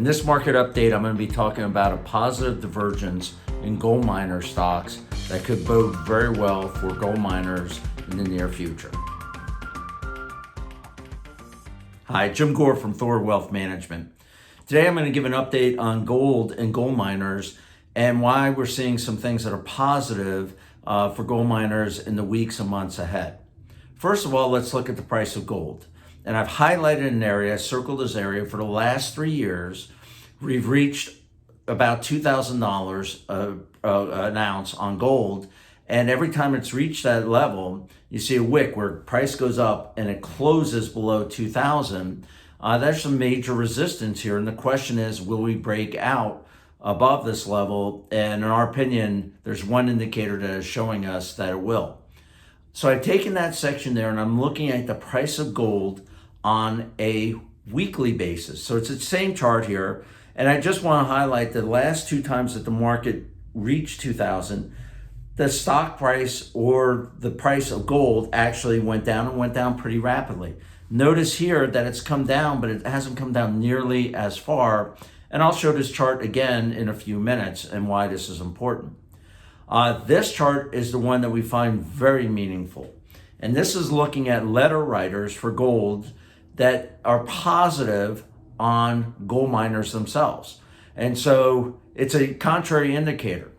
In this market update, I'm going to be talking about a positive divergence in gold miner stocks that could bode very well for gold miners in the near future. Hi, Jim Gore from THOR Wealth Management. Today I'm going to give an update on gold and gold miners and why we're seeing some things that are positive for gold miners in the weeks and months ahead. First of all, let's look at the price of gold. And I've highlighted an area, circled this area for the last 3 years. We've reached about $2,000 an ounce on gold. And every time it's reached that level, you see a wick where price goes up and it closes below 2,000. There's some major resistance here. And the question is, will we break out above this level? And in our opinion, there's one indicator that is showing us that it will. So I've taken that section there and I'm looking at the price of gold on a weekly basis. So it's the same chart here. And I just want to highlight the last 2 times that the market reached 2,000, the stock price or the price of gold actually went down and went down pretty rapidly. Notice here that it's come down, but it hasn't come down nearly as far. And I'll show this chart again in a few minutes and why this is important. This chart is the one that we find very meaningful. And this is looking at letter writers for gold that are positive on gold miners themselves. And so it's a contrary indicator.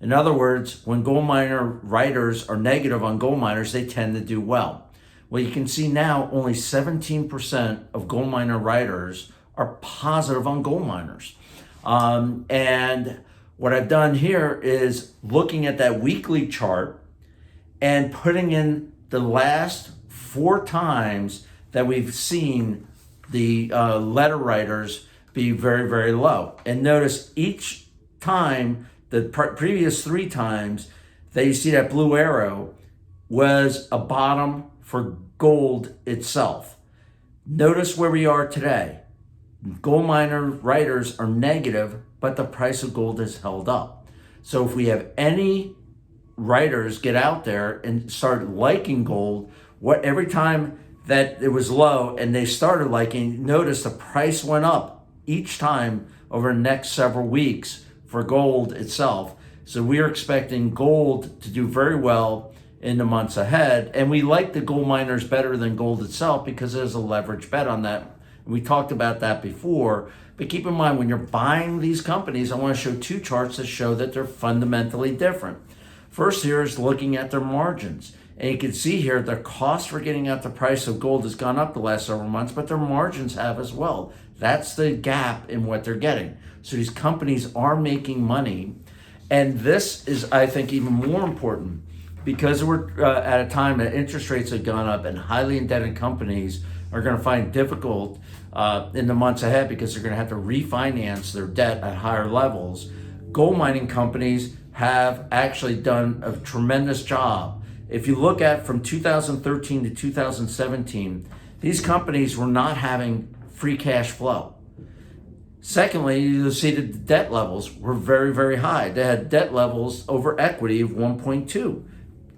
In other words, when gold miner writers are negative on gold miners, they tend to do well. Well, you can see now only 17% of gold miner writers are positive on gold miners. And what I've done here is looking at that weekly chart and putting in the last 4 times that we've seen the letter writers be very, very low. And notice each time, the previous 3 times that you see that blue arrow was a bottom for gold itself. Notice where we are today. Gold miner writers are negative, but the price of gold is held up. So if we have any writers get out there and start liking gold, every time that it was low and they started liking, notice the price went up each time over the next several weeks for gold itself. So we're expecting gold to do very well in the months ahead. And we like the gold miners better than gold itself because there's a leverage bet on that. We talked about that before, but keep in mind when you're buying these companies, I want to show 2 charts that show that they're fundamentally different. First here is looking at their margins. And you can see here their cost for getting out the price of gold has gone up the last several months, but their margins have as well. That's the gap in what they're getting. So these companies are making money. And this is, I think, even more important because we're at a time that interest rates have gone up and highly indebted companies are going to find difficult in the months ahead because they're going to have to refinance their debt at higher levels. Gold mining companies have actually done a tremendous job. If you look at from 2013 to 2017, these companies were not having free cash flow. Secondly, you'll see that the debt levels were very, very high. They had debt levels over equity of 1.2,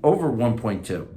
over 1.2.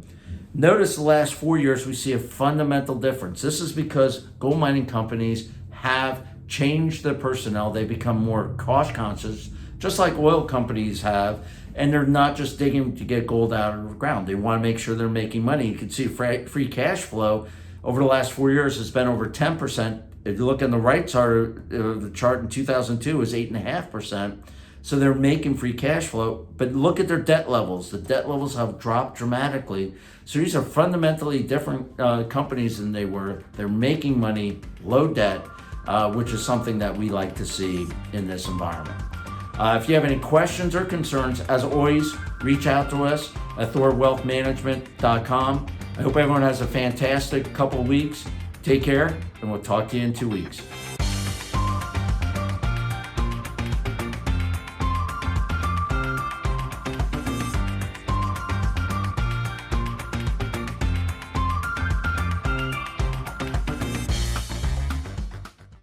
Notice the last 4 years, we see a fundamental difference. This is because gold mining companies have changed their personnel. They become more cost conscious, just like oil companies have. And they're not just digging to get gold out of the ground. They want to make sure they're making money. You can see free cash flow over the last 4 years has been over 10%. If you look on the right side of the chart in 2002, it was 8.5%. So they're making free cash flow. But look at their debt levels. The debt levels have dropped dramatically. So these are fundamentally different companies than they were. They're making money, low debt, which is something that we like to see in this environment. If you have any questions or concerns, as always, reach out to us at thorwealthmanagement.com. I hope everyone has a fantastic couple of weeks. Take care, and we'll talk to you in 2 weeks.